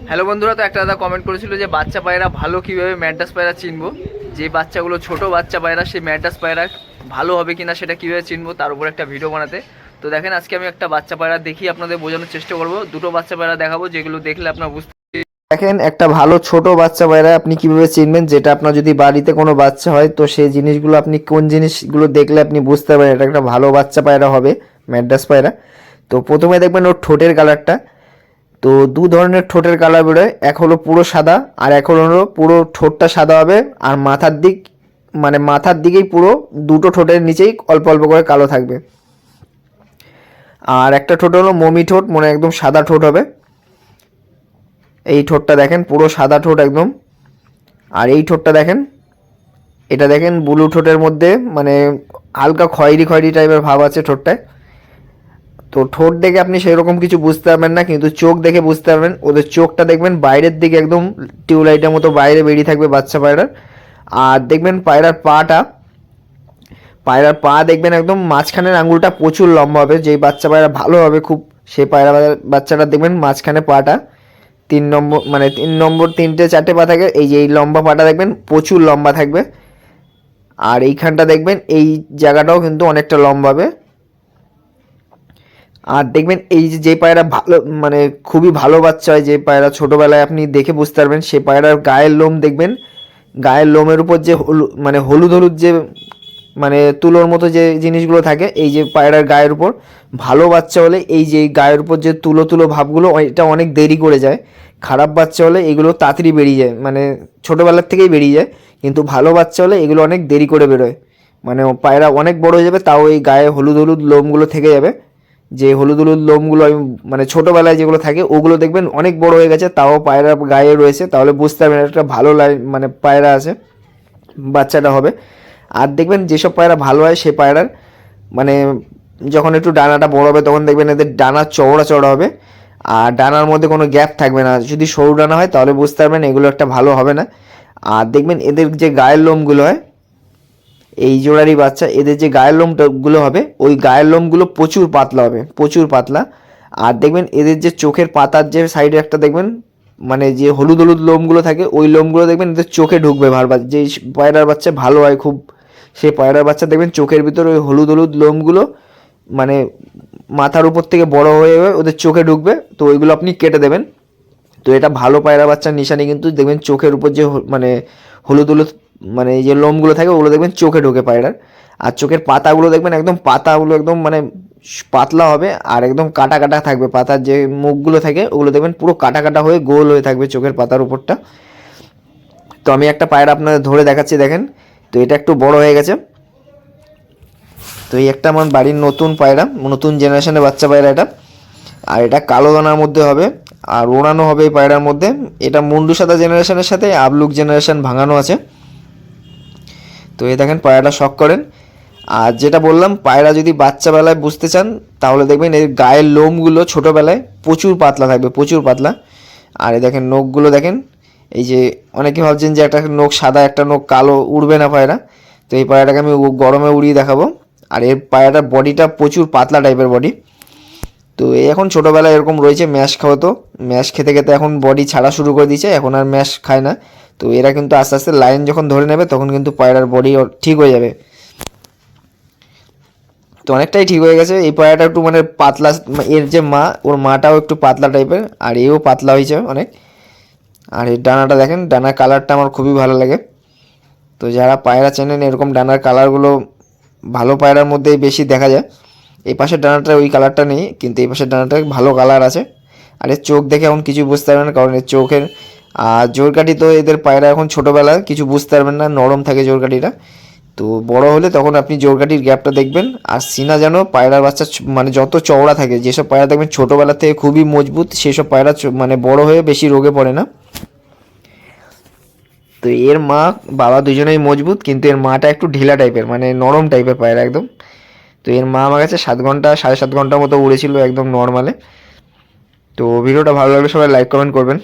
Hello বন্ধুরা, তো একটা দাদা কমেন্ট করেছিল যে বাচ্চা পায়রা ভালো কীভাবে ম্যাড্রাস পায়রা চিনবো, যে বাচ্চাগুলো ছোট বাচ্চা পায়রা সেই ম্যাড্রাস পায়রা ভালো হবে কিনা সেটা কীভাবে চিনবো তার উপর একটা ভিডিও বানাতে। তো দেখেন, আজকে আমি একটা বাচ্চা পায়রা দেখি আপনাদের বোঝানোর চেষ্টা করবো। দুটো বাচ্চা পায়রা দেখাবো যেগুলো দেখলে আপনার বুঝতে। দেখেন, একটা ভালো ছোট বাচ্চা পায়রা আপনি কিভাবে চিনবেন, যেটা আপনার যদি বাড়িতে কোনো বাচ্চা হয় তো সেই জিনিসগুলো আপনি কোন জিনিসগুলো দেখলে আপনি বুঝতে পারেন এটা একটা ভালো বাচ্চা পায়রা হবে, ম্যাড্রাস পায়রা। তো প্রথমে দেখবেন ওর ঠোঁটের কালারটা। তো দু ধরনের ঠোঁটের কালার বেরোয়, এক হলো পুরো সাদা আর এক হলো পুরো ঠোঁটটা সাদা হবে আর মাথার দিক মানে মাথার দিকেই পুরো দুটো ঠোঁটের নিচেই অল্প অল্প করে কালো থাকবে। আর একটা ঠোঁট হলো মমি ঠোঁট, মানে একদম সাদা ঠোঁট হবে। এই ঠোঁটটা দেখেন পুরো সাদা ঠোঁট একদম। আর এই ঠোঁটটা দেখেন, এটা দেখেন ব্লু ঠোঁটের মধ্যে মানে হালকা খয়েরি খয়েরি টাইপের ভাব আছে ঠোঁটটায়। তো ঠোঁট দেখে আপনি সেরকম কিছু বুঝতে পারবেন না, কিন্তু চোখ দেখে বুঝতে পারবেন। ওদের চোখটা দেখবেন বাইরের দিকে একদম টিউবলাইটের মতো বাইরে বেরিয়ে থাকবে বাচ্চা পায়রার। আর দেখবেন পায়রার পা দেখবেন একদম মাঝখানের আঙুলটা প্রচুর লম্বা হবে। যেই বাচ্চা পায়রা ভালো হবে খুব, সেই পায়রা বাচ্চাটা দেখবেন মাঝখানে পাটা 3 নম্বর, মানে 3 নম্বর 3টে 4টে পা থাকে। এই যে এই লম্বা পাটা দেখবেন প্রচুর লম্বা থাকবে। আর এইখানটা দেখবেন এই জায়গাটাও কিন্তু অনেকটা লম্বা হবে। আর দেখবেন এই যে পায়রা ভালো মানে খুবই ভালো বাচ্চা হয়, যে পায়রা ছোটোবেলায় আপনি দেখে বুঝতে পারবেন, সে পায়রার গায়ের লোম দেখবেন, গায়ের লোমের উপর যে মানে হলুদ হলুদ যে মানে তুলোর মতো যে জিনিসগুলো থাকে, এই যে পায়রার গায়ের উপর ভালো বাচ্চা হলে এই যে গায়ের উপর যে তুলো তুলো ভাবগুলো, এটা অনেক দেরি করে যায়। খারাপ বাচ্চা হলে এগুলো তাড়াতাড়ি বেরিয়ে যায়, মানে ছোটোবেলার থেকেই বেরিয়ে যায়। কিন্তু ভালো বাচ্চা হলে এগুলো অনেক দেরি করে বেরোয়, মানে পায়রা অনেক বড় হয়ে যাবে তাও এই গায়ে হলুদ হলুদ লোমগুলো থেকে যাবে। যে হলুদ হলুদ লোমগুলো আমি মানে ছোটোবেলায় যেগুলো থাকে ওগুলো দেখবেন অনেক বড় হয়ে গেছে তাও পায়রার গায়ে রয়েছে, তাহলে বুঝতে পারবেন একটা ভালো মানে পায়রা আছে, বাচ্চাটা হবে। আর দেখবেন যেসব পায়রা ভালো হয় সে পায়রার মানে যখন একটু ডানাটা বড় হবে তখন দেখবেন এদের ডানা চওড়া চওড়া হবে আর ডানার মধ্যে কোনো গ্যাপ থাকবে না। যদি সরু ডানা হয় তাহলে বুঝতে পারবেন এগুলো একটা ভালো হবে না। আর দেখবেন এদের যে গায়ের লোমগুলো হয়, এই জোড়ারই বাচ্চা, এদের যে গায়ের লোমগুলো হবে ওই গায়ের লোমগুলো প্রচুর পাতলা হবে, প্রচুর পাতলা। আর দেখবেন এদের যে চোখের পাতার যে সাইডে একটা দেখবেন মানে যে হলুদ হলুদ লোমগুলো থাকে, ওই লোমগুলো দেখবেন এদের চোখে ঢুকবে বারবার। যেই পায়রার বাচ্চা ভালো হয় খুব, সেই পায়রার বাচ্চা দেখবেন চোখের ভিতরে ওই হলুদ হলুদ লোমগুলো মানে মাথার উপর থেকে বড় হয়ে ওদের চোখে ঢুকবে, তো ওইগুলো আপনি কেটে দেবেন। তো এটা ভালো পায়রা বাচ্চার নিশানি, কিন্তু দেখবেন চোখের উপর যে মানে হলুদ হলুদ মানে এই যে লোমগুলো থাকে ওগুলো দেখবেন চোখে ঢোকে পায়রার। আর চোখের পাতাগুলো দেখবেন একদম পাতাগুলো একদম মানে পাতলা হবে আর একদম কাটা কাটা থাকবে। পাতার যে মুখগুলো থাকে ওগুলো দেখবেন পুরো কাটা কাটা হয়ে গোল হয়ে থাকবে চোখের পাতার উপরটা। তো আমি একটা পায়রা আপনাদের ধরে দেখাচ্ছি, দেখেন। তো এটা একটু বড় হয়ে গেছে। তো এই একটা আমার বাড়ির নতুন পায়রা, নতুন জেনারেশনের বাচ্চা পায়রা এটা। আর এটা কালো দানার মধ্যে হবে আর ওড়ানো হবে এই পায়রার মধ্যে। এটা মুন্ডু সাদা জেনারেশনের সাথে আবলুক জেনারেশন ভাঙানো আছে। তো এই দেখেন পায়রাটা শখ করেন। আর যেটা বললাম, পায়রা যদি বাচ্চাবেলায় বুঝতে চান তাহলে দেখবেন এর গায়ের লোমগুলো ছোটোবেলায় প্রচুর পাতলা থাকবে, প্রচুর পাতলা। আর এই দেখেন নখগুলো দেখেন, এই যে অনেকে ভাবছেন যে একটা নখ সাদা একটা নখ কালো, উড়বে না পায়রা। তো এই পায়রাটাকে আমি গরমে উড়িয়ে দেখাবো। আর এর পায়রাটার বডিটা প্রচুর পাতলা টাইপের বডি। তো এই এখন ছোটোবেলায় এরকম রয়েছে, ম্যাশ খাওয়াতো, ম্যাশ খেতে খেতে এখন বডি ছাড়া শুরু করে দিয়েছে, এখন আর ম্যাশ খায় না। তো এরা কিন্তু আস্তে আস্তে লাইন যখন ধরে নেবে তখন কিন্তু পায়রার বডি ঠিক হয়ে যাবে। তো অনেকটাই ঠিক হয়ে গেছে। এই পায়রাটা একটু মানে পাতলা, এর যে মা, ওর মাটাও একটু পাতলা টাইপের আর এও পাতলা হয়েছে অনেক। আর এই ডানাটা দেখেন, ডানার কালারটা আমার খুবই ভালো লাগে। তো যারা পায়রা চেনেন এরকম ডানার কালারগুলো ভালো পায়রার মধ্যেই বেশি দেখা যায়। এই পাশের ডানাটা ওই কালারটা নেই, কিন্তু এই পাশের ডানাটা ভালো কালার আছে। আর এর চোখ দেখে এখন কিছু বুঝতে পারবেন না, কারণ এর চোখের জোরকাঠি, তো এদের পায়রা এখন ছোটোবেলায় কিছু বুঝতে পারবেন না, নরম থাকে জোরকাঠিটা। তো বড় হলে তখন আপনি জোরকাঠির গ্যাপটা দেখবেন। আর সিনা যেন পায়রার বাচ্চা মানে যত চওড়া থাকে, যেসব পায়রা দেখবেন ছোটোবেলা থেকে খুবই মজবুত, সেসব পায়রা মানে বড় হয়ে বেশি রোগে পড়ে না। তো এর মা বাবা দুজনেই মজবুত, কিন্তু এর মাটা একটু ঢিলা টাইপের, মানে নরম টাইপের পায়রা একদম। তো এর মা আমার কাছে 7 ঘন্টা 7.5 ঘন্টার মতো উড়েছিল একদম নর্মালে। তো ভিডিওটা ভালো লাগলে সবাই লাইক কমেন্ট করবেন।